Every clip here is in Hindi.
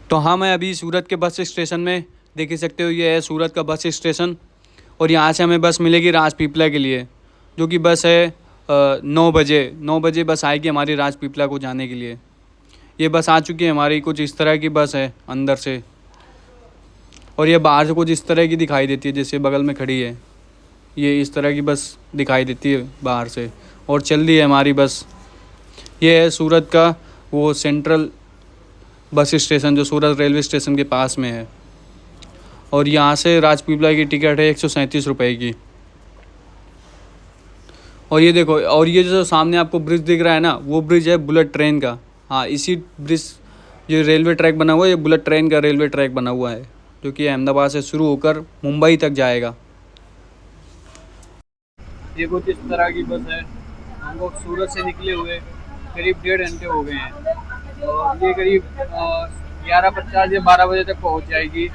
तो हाँ, मैं अभी सूरत के बस स्टेशन में देख ही सकते हो, ये है सूरत का बस स्टेशन। और यहाँ से हमें बस मिलेगी राजपीपला के लिए, जो कि बस है 9 बजे बस आएगी हमारी राजपीपला को जाने के लिए। ये बस आ चुकी है हमारी, कुछ इस तरह की बस है अंदर से, और ये बाहर से कुछ इस तरह की दिखाई देती है, जैसे बगल में खड़ी है ये इस तरह की बस दिखाई देती है बाहर से। और चल रही है हमारी बस। ये है सूरत का वो सेंट्रल बस स्टेशन जो सूरत रेलवे स्टेशन के पास में है। और यहाँ से राजपीपला की टिकट है 137 रुपये की। और ये देखो, और ये जो सामने आपको ब्रिज दिख रहा है ना, वो ब्रिज है बुलेट ट्रेन का। हाँ, इसी ब्रिज, ये रेलवे ट्रैक बना हुआ है, ये बुलेट ट्रेन का रेलवे ट्रैक बना हुआ है, जो कि अहमदाबाद से शुरू होकर मुंबई तक जाएगा। ये कुछ इस तरह की बस है। हम लोग सूरत से निकले हुए करीब 1.5 घंटे हो गए हैं, और ये करीब 11:50 या 12 बजे तक पहुंच जाएगी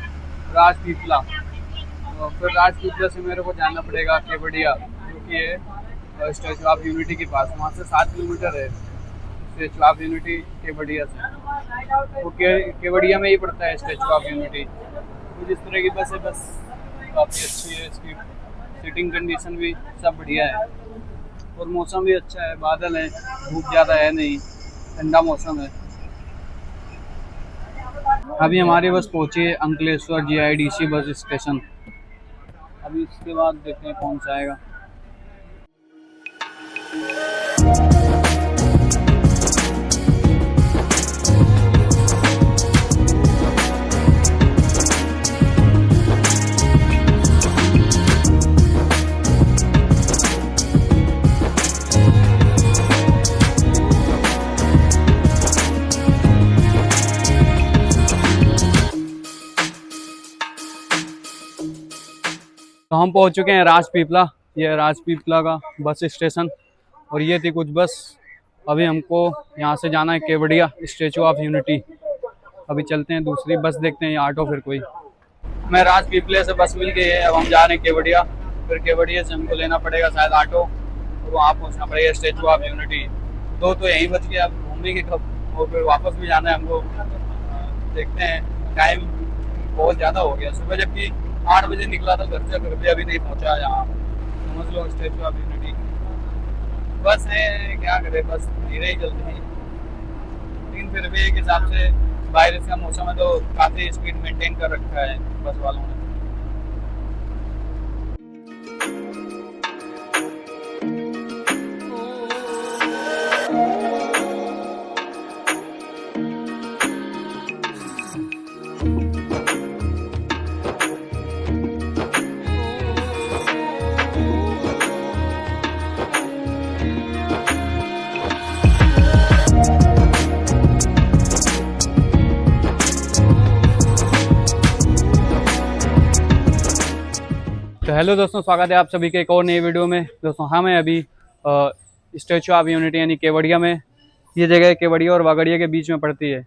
राजपीपला। और फिर राजपीपला से मेरे को जाना पड़ेगा केवड़िया, जो कि है स्टैचू ऑफ यूनिटी के पास। वहाँ से 7 किलोमीटर है स्टैचू ऑफ यूनिटी केवड़िया से। वो केवड़िया में ही पड़ता है स्टैचू ऑफ यूनिटी। कुछ इस तरह की बस है। बस काफ़ी अच्छी है, इसकी सीटिंग कंडीशन भी सब बढ़िया है, और मौसम भी अच्छा है, बादल है, धूप ज़्यादा है नहीं, ठंडा मौसम है। अभी हमारी बस पहुंची है अंकलेश्वर GIDC बस स्टेशन। अभी इसके बाद देखते हैं कौन सा आएगा। तो हम पहुंच चुके हैं राजपीपला। ये है राजपीपला का बस स्टेशन, और ये थी कुछ बस। अभी हमको यहाँ से जाना है केवड़िया स्टैचू ऑफ यूनिटी। अभी चलते हैं, दूसरी बस देखते हैं या ऑटो फिर कोई। मैं राजपीपले से बस मिल गई है, अब हम जा रहे हैं केवड़िया। फिर केवड़िया से हमको लेना पड़ेगा शायद ऑटो, और वहाँ पहुँचना पड़ेगा स्टैचू ऑफ यूनिटी। दो तो यहीं बच गए, अब घूमेंगे कब, और फिर वापस भी जाना है हमको। देखते हैं, टाइम बहुत ज़्यादा हो गया। सुबह जबकि 8 बजे निकला था घर से, फिर भी अभी नहीं पहुंचा यहाँ। समझ लो स्टैचू ऑफ यूनिटी। बस है, क्या करे, बस धीरे ही चलती है, लेकिन फिर भी एक हिसाब से बारिश का मौसम है तो काफ़ी स्पीड मेंटेन कर रखा है बस वालों ने। तो हेलो दोस्तों, स्वागत है आप सभी के एक और नई वीडियो में। दोस्तों हाँ, मैं अभी स्टैचू ऑफ यूनिटी यानी केवड़िया में, ये जगह केवड़िया और वागड़िया के बीच में पड़ती है।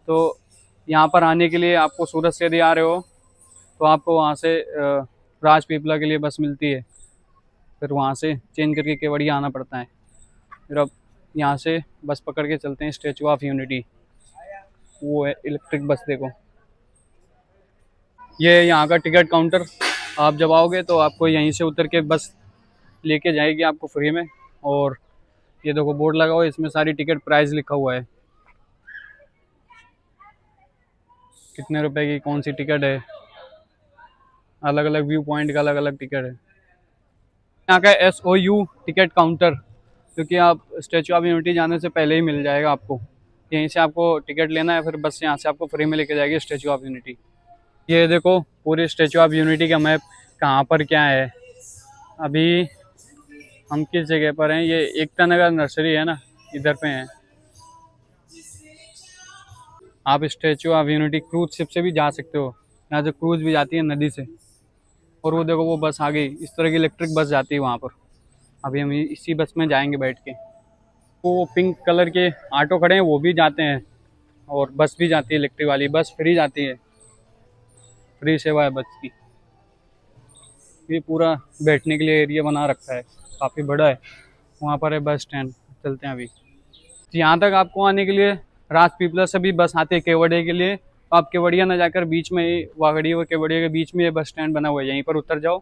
तो यहाँ पर आने के लिए आपको सूरत से यदि आ रहे हो तो आपको वहाँ से राजपीपला के लिए बस मिलती है, फिर वहाँ से चेंज करके केवड़िया आना पड़ता है। फिर अब यहाँ से बस पकड़ के चलते हैं स्टैचू ऑफ यूनिटी। वो है इलेक्ट्रिक बस, देखो ये है यहाँ का टिकट काउंटर। आप जब आओगे तो आपको यहीं से उतर के बस लेके जाएगी आपको फ्री में। और ये देखो बोर्ड लगा हुआ है, इसमें सारी टिकट प्राइस लिखा हुआ है, कितने रुपए की कौन सी टिकट है, अलग अलग व्यू पॉइंट का अलग अलग टिकट है। यहाँ का SOU टिकट काउंटर, क्योंकि आप स्टैचू ऑफ यूनिटी जाने से पहले ही मिल जाएगा आपको। यहीं से आपको टिकट लेना है, फिर बस यहाँ से आपको फ्री में लेके जाएगी स्टैचू ऑफ यूनिटी। ये देखो पूरे स्टैचू ऑफ यूनिटी का मैप, कहाँ पर क्या है। अभी हम किस जगह पर हैं, ये एकता नगर नर्सरी है ना, इधर पे हैं। आप statue of unity cruise ship से भी जा सकते हो, यहाँ से क्रूज भी जाती है नदी से। और वो देखो वो बस आ गई, इस तरह की इलेक्ट्रिक बस जाती है वहाँ पर। अभी हम इसी बस में जाएंगे बैठ के। वो पिंक कलर के ऑटो खड़े हैं, वो भी जाते हैं, और बस भी जाती है इलेक्ट्रिक वाली। बस फ्री जाती है, फ्री सेवा है बस की। ये पूरा बैठने के लिए एरिया बना रखा है, काफ़ी बड़ा है। वहाँ पर है बस स्टैंड, चलते हैं अभी। तो यहाँ तक आपको आने के लिए राजपीपला से भी बस आती है केवड़िया के लिए, आप केवड़िया ना जाकर बीच में ही वागड़ी और केवड़िया के बीच में ये बस स्टैंड बना हुआ है, यहीं पर उतर जाओ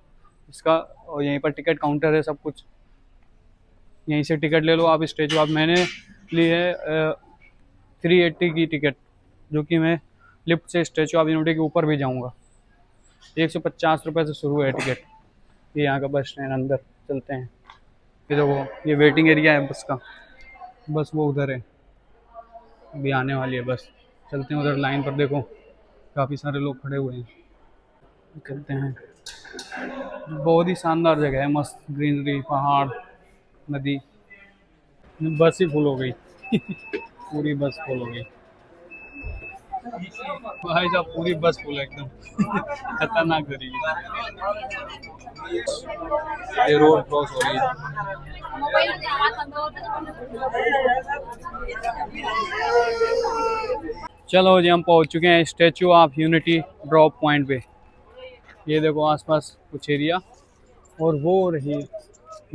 इसका, और यहीं पर टिकट काउंटर है, सब कुछ यहीं से टिकट ले लो आप स्टेचू ऑफ। मैंने ली है 380 की टिकट, जो कि मैं लिफ्ट से स्टेचू ऑफ यूनिटी के ऊपर भी जाऊंगा। 150 रुपये से शुरू है टिकट। ये यहाँ का बस स्टैंड, अंदर चलते हैं। ये देखो ये वेटिंग एरिया है बस का, बस वो उधर है, अभी आने वाली है बस। चलते हैं उधर लाइन पर, देखो काफ़ी सारे लोग खड़े हुए हैं, चलते हैं। बहुत ही शानदार जगह है, मस्त ग्रीनरी, पहाड़, नदी। बस ही फुल हो गई पूरी बस फुल हो गई भाई साहब, पूरी बस फुल है एकदम खतरनाक तरीके से। ये रोड क्रॉस हो रही है। चलो जी, हम पहुंच चुके हैं statue of unity drop point पे। ये देखो आसपास कुछ एरिया, और वो रही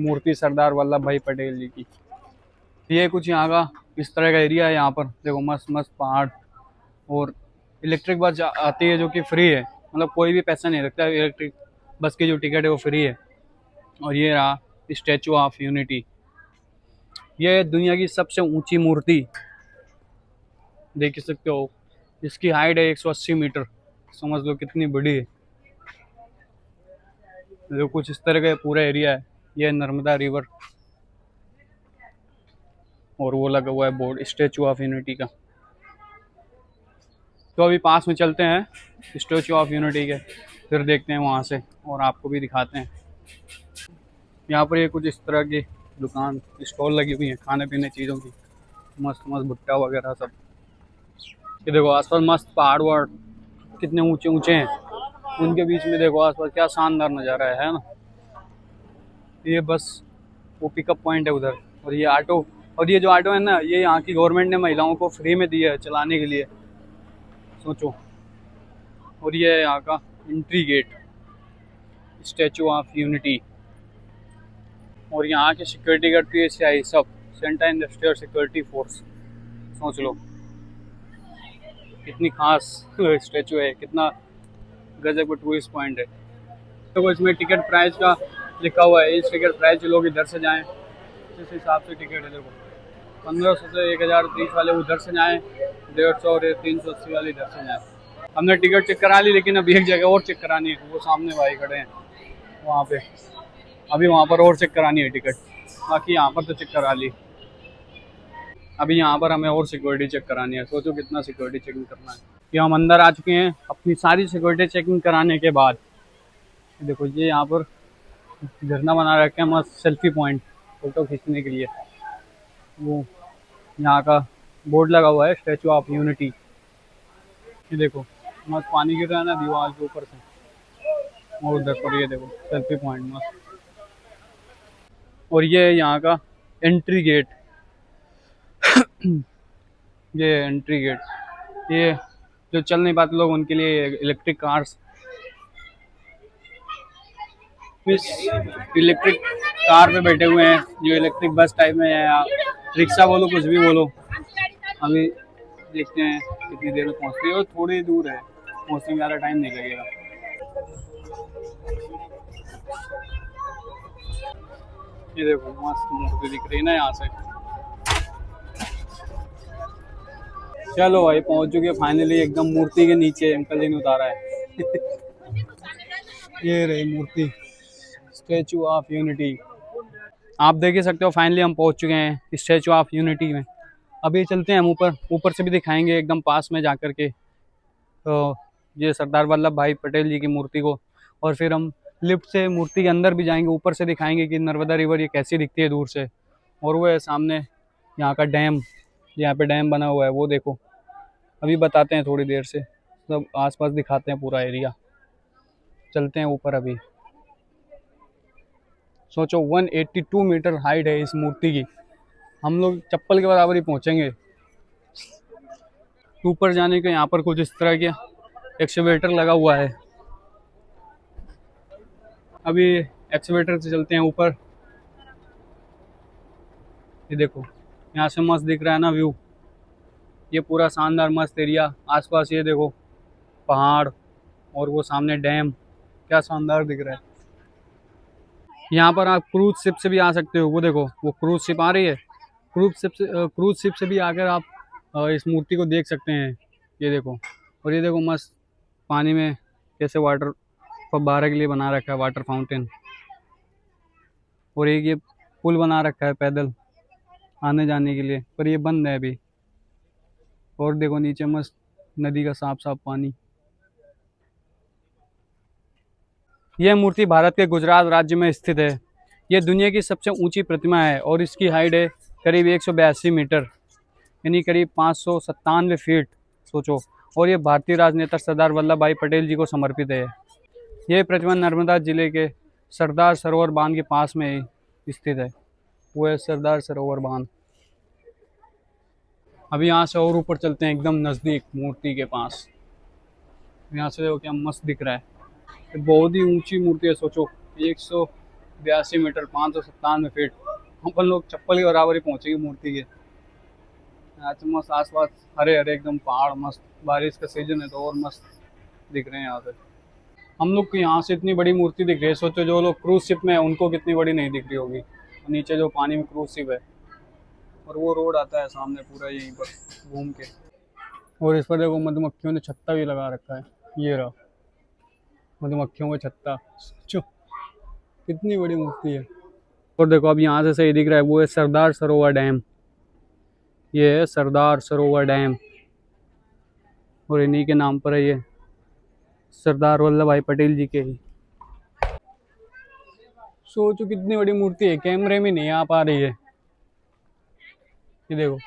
मूर्ति सरदार वल्लभ भाई पटेल जी की। ये कुछ यहाँ का इस तरह का एरिया है। यहाँ पर देखो मस्त मस्त पहाड़, और इलेक्ट्रिक बस आती है जो कि फ्री है, मतलब कोई भी पैसा नहीं लगता। इलेक्ट्रिक बस की जो टिकट है वो फ्री है। और ये रहा स्टैचू ऑफ यूनिटी। ये दुनिया की सबसे ऊंची मूर्ति, देख सकते हो। इसकी हाइट है 180 मीटर, समझ लो कितनी बड़ी है। जो कुछ इस तरह का पूरा एरिया है। ये नर्मदा रिवर, और वो लगा हुआ है बोर्ड स्टैचू ऑफ यूनिटी का। तो अभी पास में चलते हैं स्टैचू ऑफ यूनिटी के, फिर देखते हैं वहाँ से और आपको भी दिखाते हैं। यहाँ पर ये कुछ इस तरह की दुकान स्टॉल लगी हुई हैं खाने पीने चीज़ों की, मस्त मस्त भुट्टा वगैरह सब। ये देखो आसपास मस्त पहाड़ वहाड़ कितने ऊंचे ऊंचे हैं, उनके बीच में देखो आसपास क्या शानदार नज़ारा है ना। ये बस वो पिकअप पॉइंट है उधर। और ये ऑटो, और ये जो ऑटो है ना, ये यहाँ की गवर्नमेंट ने महिलाओं को फ्री में दिया है चलाने के लिए, सोचो। और ये है यहाँ का entry gate Statue of Unity. और यहाँ की सिक्योरिटी करती है सीआई, सब सेंट्रल इंडस्ट्रियल सिक्योरिटी फोर्स। सोच लो कितनी खास स्टैचू है, कितना गजब का टूरिस्ट पॉइंट है। तो इसमें टिकट प्राइस का लिखा हुआ है, इस टिकट प्राइस लोग इधर से जाएं, जिस हिसाब से टिकट है। देखो 1500 से 1030 वाले उधर से जाएँ, 150 और 380 वाले इधर से जाएँ। हमने टिकट चेक करा ली, लेकिन अभी एक जगह और चेक करानी है। वो सामने भाई खड़े हैं वहाँ पे, अभी वहाँ पर और चेक करानी है टिकट। बाकी यहाँ पर तो चेक करा ली, अभी यहाँ पर हमें और सिक्योरिटी चेक करानी है। सोचो कितना सिक्योरिटी चेकिंग करना है। कि हम अंदर आ चुके हैं अपनी सारी सिक्योरिटी चेकिंग कराने के बाद। देखो ये यहाँ पर झरना बना रखे हैं, मस्त सेल्फी पॉइंट फोटो खींचने के लिए। वो यहाँ का बोर्ड लगा हुआ है स्टैचू ऑफ यूनिटी। ये देखो मस्त पानी गिर रहा है ना दीवार के ऊपर से, और उधर पर ये देखो सेल्फी पॉइंट मस्त। और ये है यहाँ का एंट्री गेट ये एंट्री गेट, ये जो चल नहीं पाते लोग उनके लिए इलेक्ट्रिक कार्स, इलेक्ट्रिक कार पे बैठे हुए हैं, जो इलेक्ट्रिक बस टाइप में है, या रिक्शा बोलो कुछ भी बोलो। अभी देखते हैं कितनी देर में पहुँचती है, और थोड़ी दूर है, पहुँचने में ज़्यादा टाइम नहीं लगेगा। ये देखो मस्त मूर्ति दिख रही है ना यहाँ से। चलो भाई पहुँच चुके फाइनली एकदम मूर्ति के नीचे, अंकल जी ने उतारा है ये रही मूर्ति स्टैचू ऑफ यूनिटी। आप देख ही सकते हो फाइनली हम पहुँच चुके हैं स्टैचू ऑफ यूनिटी में। अभी चलते हैं हम ऊपर, ऊपर से भी दिखाएंगे एकदम पास में जा कर के तो ये सरदार वल्लभ भाई पटेल जी की मूर्ति को। और फिर हम लिफ्ट से मूर्ति के अंदर भी जाएंगे, ऊपर से दिखाएंगे कि नर्मदा रिवर ये कैसी दिखती है दूर से। और वो है सामने यहाँ का डैम, यहाँ पे डैम बना हुआ है वो देखो। अभी बताते हैं थोड़ी देर से, सब आसपास दिखाते हैं पूरा एरिया। चलते हैं ऊपर अभी। सोचो 182 मीटर हाइट है इस मूर्ति की, हम लोग चप्पल के बराबर ही पहुँचेंगे। ऊपर जाने के यहाँ पर कुछ इस तरह के एक्सीवेटर लगा हुआ है। अभी एक्सीवेटर से चलते हैं ऊपर। ये देखो यहाँ से मस्त दिख रहा है ना व्यू, ये पूरा शानदार मस्त एरिया। आसपास ये देखो पहाड़ और वो सामने डैम, क्या शानदार दिख रहा है। यहाँ पर आप क्रूज शिप से भी आ सकते हो, वो देखो वो क्रूज शिप आ रही है। क्रूज शिप से भी आकर आप इस मूर्ति को देख सकते हैं। ये देखो, और ये देखो मस्त पानी में कैसे वाटर फव्वारे के लिए बना रखा है, वाटर फाउंटेन। और एक ये पुल बना रखा है पैदल आने जाने के लिए, पर ये बंद है अभी। और देखो नीचे मस्त नदी का साफ साफ पानी। यह मूर्ति भारत के गुजरात राज्य में स्थित है। यह दुनिया की सबसे ऊंची प्रतिमा है और इसकी हाइट है करीब 182 मीटर, यानी करीब 597 फीट, सोचो। और ये भारतीय राजनेता सरदार वल्लभ भाई पटेल जी को समर्पित है। यह प्रतिमा नर्मदा जिले के सरदार सरोवर बांध के पास में ही स्थित है। वो है सरदार सरोवर बांध। अभी यहाँ से और ऊपर चलते हैं, एकदम नज़दीक मूर्ति के पास। यहाँ से देखो क्या मस्त दिख रहा है। बहुत ही ऊंची मूर्ति है, सोचो 182 मीटर, 597 फीट। अपन लोग चप्पल के बराबर ही पहुंचेगी मूर्ति के। यहाँ से मस्त आसपास हरे हरे एकदम पहाड़, मस्त बारिश का सीजन है तो और मस्त दिख रहे हैं यहाँ से। हम लोग को यहाँ से इतनी बड़ी मूर्ति दिख रही है, सोचो जो लोग क्रूज शिप में है उनको कितनी बड़ी नहीं दिख रही होगी। नीचे जो पानी में क्रूज शिप है, और वो रोड आता है सामने पूरा यहीं पर घूम के। और इस पर देखो मधुमक्खियों ने छत्ता भी लगा रखा है, ये रहा मधुमक्खियों का छत्ता। जो कितनी बड़ी मूर्ति है। और देखो अब यहाँ से सही दिख रहा है, वो है सरदार सरोवर डैम। ये है सरदार सरोवर डैम, और इन्हीं के नाम पर है ये, सरदार वल्लभ भाई पटेल जी के ही। सोचो कितनी बड़ी मूर्ति है, कैमरे में नहीं आ पा रही है। ये देखो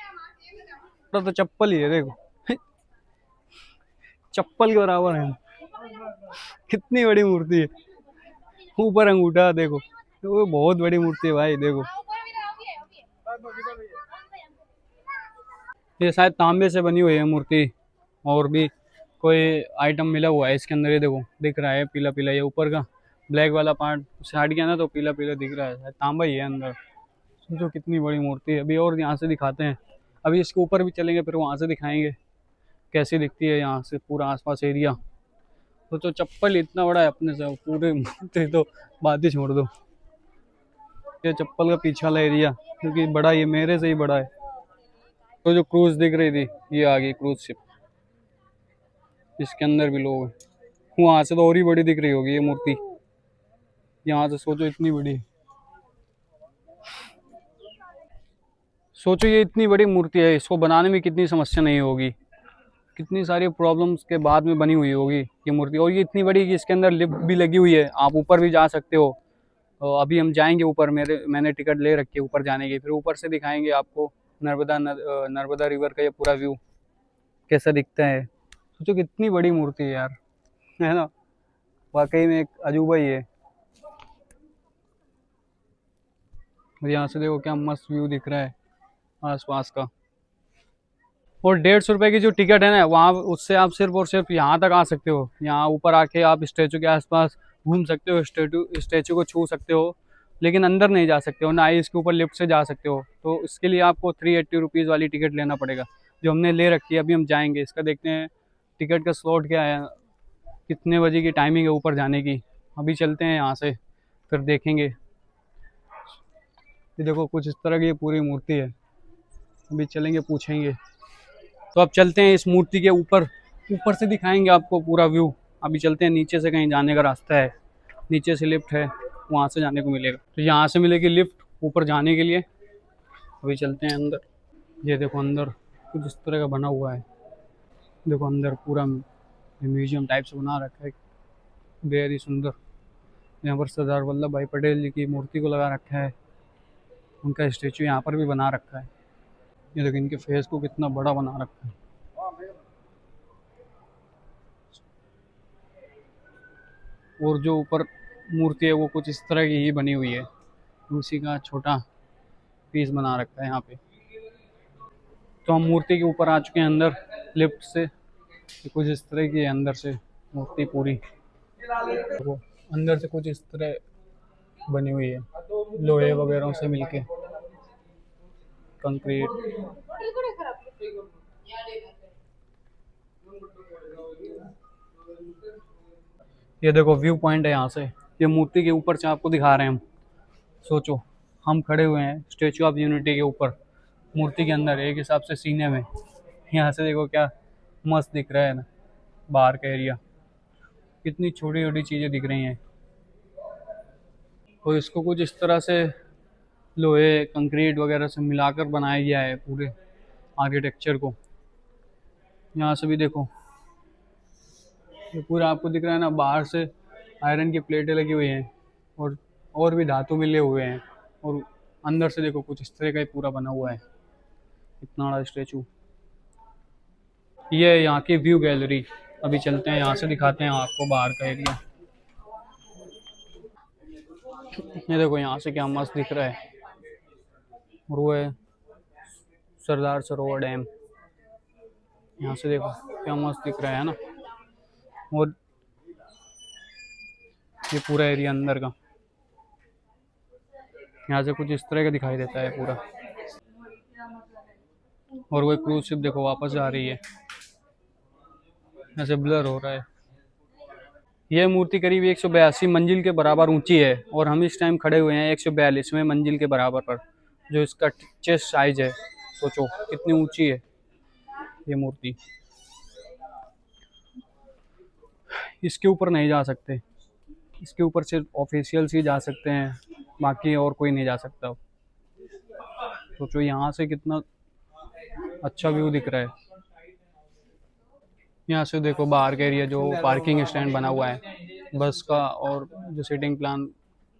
तो चप्पल ही है, देखो चप्पल के बराबर है। कितनी बड़ी मूर्ति है। ऊपर अंगूठा देखो, वो बहुत बड़ी मूर्ति है भाई, देखो। ये शायद तांबे से बनी हुई है मूर्ति, और भी कोई आइटम मिला हुआ है इसके अंदर। ये देखो दिख रहा है पीला पीला, ये ऊपर का ब्लैक वाला पार्ट से हट गया ना तो पीला पीला दिख रहा है, तांबा ही है अंदर। सोचो कितनी बड़ी मूर्ति है। अभी और यहाँ से दिखाते हैं, अभी इसके ऊपर भी चलेंगे फिर वहाँ से दिखाएंगे कैसी दिखती है यहाँ से पूरा आसपास एरिया। तो चप्पल इतना बड़ा है अपने से, पूरे मूर्ति तो बात ही छोड़ दो। ये चप्पल का पीछे वाला एरिया क्योंकि बड़ा, ये मेरे से ही बड़ा है। तो जो क्रूज दिख रही थी ये आ गई क्रूज शिप, इसके अंदर भी लोग हैं। वहाँ से तो और ही बड़ी दिख रही होगी ये मूर्ति, यहाँ से सोचो इतनी बड़ी। सोचो ये इतनी बड़ी मूर्ति है, इसको बनाने में कितनी समस्या नहीं होगी, कितनी सारी प्रॉब्लम्स के बाद में बनी हुई होगी ये मूर्ति। और ये इतनी बड़ी कि इसके अंदर लिफ्ट भी लगी हुई है, आप ऊपर भी जा सकते हो। तो अभी हम जाएंगे ऊपर, मैंने टिकट ले रखी है ऊपर जाने की, फिर ऊपर से दिखाएंगे आपको नर्मदा रिवर का ये पूरा व्यू कैसा दिखता है। सोचो कितनी बड़ी मूर्ति है यार, है ना, वाकई में एक अजूबा ही है। यहाँ से देखो क्या मस्त व्यू दिख रहा है आसपास का। और 150 रुपये की जो टिकट है ना, वहाँ उससे आप सिर्फ और सिर्फ यहाँ तक आ सकते हो। यहाँ ऊपर आके आप स्टैचू के आसपास घूम सकते हो, स्टैचू को छू सकते हो, लेकिन अंदर नहीं जा सकते हो, ना ही इसके ऊपर लिफ्ट से जा सकते हो। तो इसके लिए आपको 380 रुपीज़ वाली टिकट लेना पड़ेगा, जो हमने ले रखी है। अभी हम जाएंगे, इसका देखते हैं टिकट का स्लॉट क्या है, कितने बजे की टाइमिंग है ऊपर जाने की। अभी चलते हैं यहाँ से, फिर देखेंगे। ये देखो कुछ इस तरह की पूरी मूर्ति है, अभी चलेंगे पूछेंगे। तो अब चलते हैं इस मूर्ति के ऊपर, ऊपर से दिखाएंगे आपको पूरा व्यू। अभी चलते हैं, नीचे से कहीं जाने का रास्ता है, नीचे से लिफ्ट है, वहाँ से जाने को मिलेगा। तो यहाँ से मिलेगी लिफ्ट ऊपर जाने के लिए। अभी चलते हैं अंदर। ये देखो अंदर कुछ इस तरह का बना हुआ है, देखो अंदर पूरा म्यूजियम टाइप से बना रखा है, बेहद ही सुंदर। यहाँ पर सरदार वल्लभ भाई पटेल जी की मूर्ति को लगा रखा है, उनका स्टेचू यहाँ पर भी बना रखा है। ये देखो इनके फेस को कितना बड़ा बना रखा है। और जो ऊपर मूर्ति है वो कुछ इस तरह की ही बनी हुई है, उसी का छोटा पीस बना रखा है यहाँ पे। तो हम मूर्ति के ऊपर आ चुके हैं अंदर लिफ्ट से। कुछ इस तरह की है अंदर से मूर्ति पूरी, तो अंदर से कुछ इस तरह बनी हुई है, लोहे वगैरह से मिलके, कंक्रीट। ये देखो व्यू पॉइंट है यहाँ से, ये मूर्ति के ऊपर से आपको दिखा रहे हैं हम। सोचो हम खड़े हुए हैं स्टेचू ऑफ यूनिटी के ऊपर, मूर्ति के अंदर एक हिसाब से सीने में। यहाँ से देखो क्या मस्त दिख रहा है ना बाहर का एरिया, कितनी छोटी छोटी चीज़ें दिख रही हैं। और इसको कुछ इस तरह से लोहे कंक्रीट वगैरह से मिलाकर बनाया गया है पूरे आर्किटेक्चर को। यहाँ से भी देखो ये पूरा आपको दिख रहा है ना, बाहर से आयरन की प्लेटें लगी हुई हैं और भी धातु मिले हुए हैं, और अंदर से देखो कुछ इस तरह का ही पूरा बना हुआ है, इतना बड़ा स्टेचू। ये है यहाँ की व्यू गैलरी, अभी चलते हैं यहाँ से दिखाते हैं आपको बाहर का एरिया। ये देखो यहाँ से क्या मस्त दिख रहा है, और वो है सरदार सरोवर डैम। यहाँ से देखो क्या मस्त दिख रहा है ना, और ये पूरा एरिया अंदर का यहाँ से कुछ इस तरह का दिखाई देता है पूरा। और वो क्रूज शिप देखो वापस आ रही है, ऐसे ब्लर हो रहा है। यह मूर्ति करीब 182 मंजिल के बराबर ऊंची है, और हम इस टाइम खड़े हुए हैं 142वें मंजिल के बराबर पर। जो इसका चेस्ट साइज है, सोचो कितनी ऊंची है ये मूर्ति। इसके ऊपर नहीं जा सकते, इसके ऊपर सिर्फ ऑफिशियल्स ही जा सकते हैं, बाकी और कोई नहीं जा सकता। सोचो यहाँ से कितना अच्छा व्यू दिख रहा है। यहाँ से देखो बाहर का एरिया, जो पार्किंग स्टैंड बना हुआ है बस का, और जो सीटिंग प्लान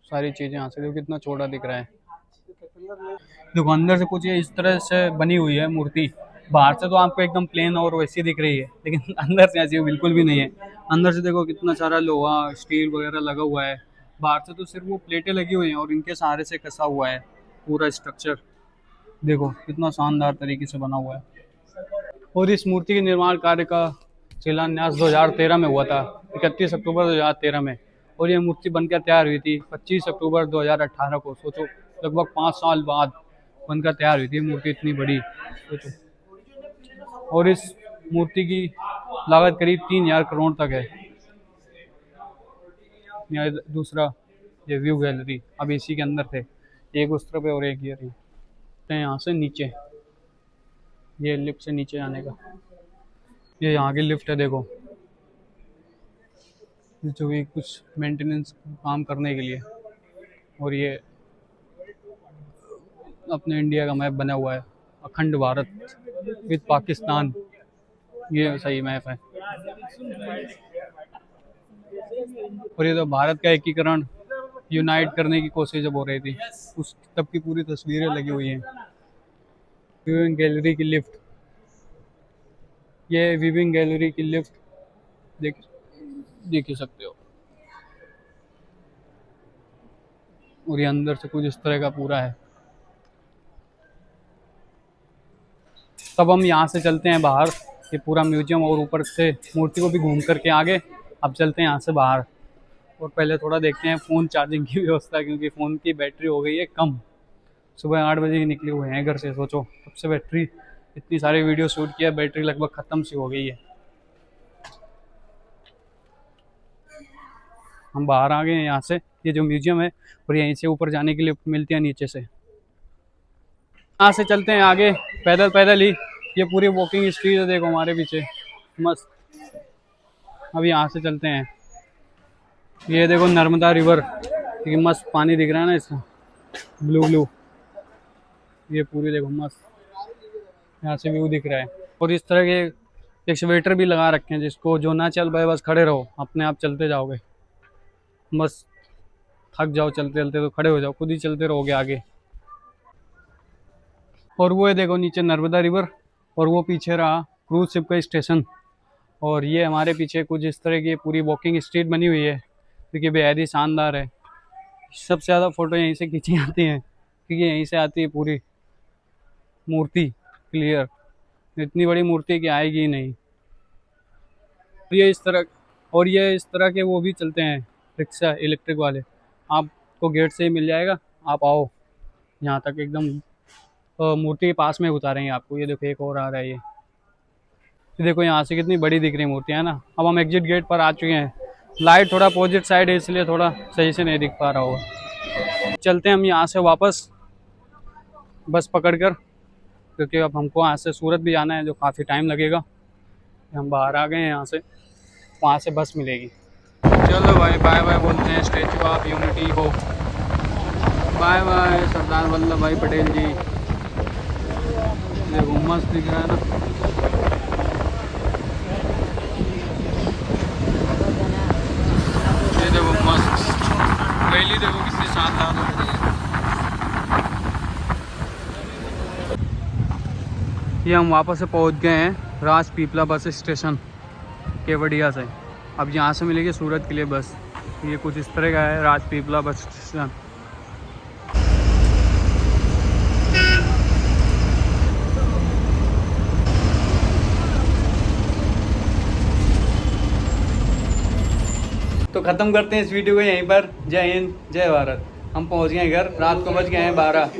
सारी चीज़ें यहाँ से देखो कितना छोटा दिख रहा है। देखो अंदर से कुछ ये इस तरह से बनी हुई है मूर्ति, बाहर से तो आपको एकदम प्लेन और वैसी दिख रही है, लेकिन अंदर से ऐसी बिल्कुल भी नहीं है। अंदर से देखो कितना सारा लोहा स्टील वगैरह लगा हुआ है, बाहर से तो सिर्फ वो प्लेटें लगी हुई हैं और इनके सहारे से कसा हुआ है पूरा स्ट्रक्चर। देखो कितना शानदार तरीके से बना हुआ है। और इस मूर्ति के निर्माण कार्य का शिलान्यास 2013 में हुआ था, 31 अक्टूबर 2013 में, और ये मूर्ति बनकर तैयार हुई थी 25 अक्टूबर 2018 को। सोचो लगभग 5 साल बाद बनकर तैयार हुई थी मूर्ति, इतनी बड़ी सोचो। और इस मूर्ति की लागत करीब 3000 करोड़ तक है। यहाँ दूसरा ये व्यू गैलरी, अब इसी के अंदर थे, एक उस तरफ है और एक ये रही। यहाँ से नीचे, ये लिफ्ट से नीचे आने का, ये यहाँ की लिफ्ट है। देखो जो भी कुछ मेंटेनेंस काम करने के लिए। और ये अपने इंडिया का मैप बना हुआ है, अखंड भारत विद पाकिस्तान, ये सही मैप है। और ये तो भारत का एकीकरण यूनाइट करने की कोशिश जब हो रही थी, उस तब की पूरी तस्वीरें लगी हुई हैं। व्यूइंग गैलरी की लिफ्ट, ये व्यूइंग गैलरी की लिफ्ट देख ही सकते हो। और ये अंदर से कुछ इस तरह का पूरा है। तब हम यहाँ से चलते हैं बाहर, ये पूरा म्यूजियम और ऊपर से मूर्ति को भी घूम करके आगे अब चलते हैं यहाँ से बाहर। और पहले थोड़ा देखते हैं फ़ोन चार्जिंग की व्यवस्था, क्योंकि फ़ोन की बैटरी हो गई है कम। सुबह 8 बजे ही निकले हुए हैं घर से, सोचो तब से बैटरी, इतनी सारी वीडियो शूट किया, बैटरी लगभग ख़त्म सी हो गई है। हम बाहर आ गए हैं यहाँ से, ये जो म्यूजियम है, और यहीं से ऊपर जाने के लिए मिलती है नीचे से। यहाँ से चलते हैं आगे पैदल पैदल ही, ये पूरी वॉकिंग स्ट्रीट है, देखो हमारे पीछे मस्त। अब यहाँ से चलते हैं, ये देखो नर्मदा रिवर, ये मस्त पानी दिख रहा है ना इसका, ब्लू ब्लू, ये पूरी देखो मस्त यहाँ से व्यू दिख रहा है। और इस तरह के एक्सीवेटर भी लगा रखे हैं, जिसको जो ना चल पाए बस खड़े रहो, अपने आप चलते जाओगे, बस थक जाओ चलते चलते तो खड़े हो जाओ, खुद ही चलते रहोगे आगे। और वो है देखो नीचे नर्मदा रिवर, और वो पीछे रहा क्रूज शिप का स्टेशन। और ये हमारे पीछे कुछ इस तरह की पूरी वॉकिंग स्ट्रीट बनी हुई है, क्योंकि बेहद ही शानदार है। सबसे ज़्यादा फ़ोटो यहीं से खींची जाती हैं, क्योंकि यहीं से आती है पूरी मूर्ति क्लियर। इतनी बड़ी मूर्ति की आएगी ही नहीं। ये इस तरह, और ये इस तरह के वो भी चलते हैं रिक्शा इलेक्ट्रिक वाले, आपको गेट से ही मिल जाएगा, आप आओ यहाँ तक एकदम मूर्ति के पास में उतारेंगे आपको। ये देखो एक और आ रहा है ये। देखो यहाँ से कितनी बड़ी दिख रही मूर्तियाँ है ना। अब हम एग्जिट गेट पर आ चुके हैं। लाइट थोड़ा अपोजिट साइड है इसलिए थोड़ा सही से नहीं दिख पा रहा होगा। चलते हैं हम यहाँ से वापस बस पकड़कर, क्योंकि अब हमको यहाँ से सूरत भी जाना है जो काफ़ी टाइम लगेगा। हम बाहर आ गए हैं यहाँ से, वहाँ से बस मिलेगी। चलो भाई बाय बाय बोलते हैं स्टैचू ऑफ यूनिटी को। बाय बाय सरदार वल्लभ भाई पटेल जी। देखो मस्त दिख रहा है ना। ये देखो मस्त वैली, देखो कितनी शानदार लग रही है। ये हम वापस से पहुंच गए हैं राजपीपला बस स्टेशन केवड़िया से। अब यहाँ से मिलेगी सूरत के लिए बस। ये कुछ इस तरह का है राजपीपला बस स्टेशन। तो ख़त्म करते हैं इस वीडियो को यहीं पर। जय हिंद जय भारत। हम पहुँच गए घर, रात को बज गए हैं 12।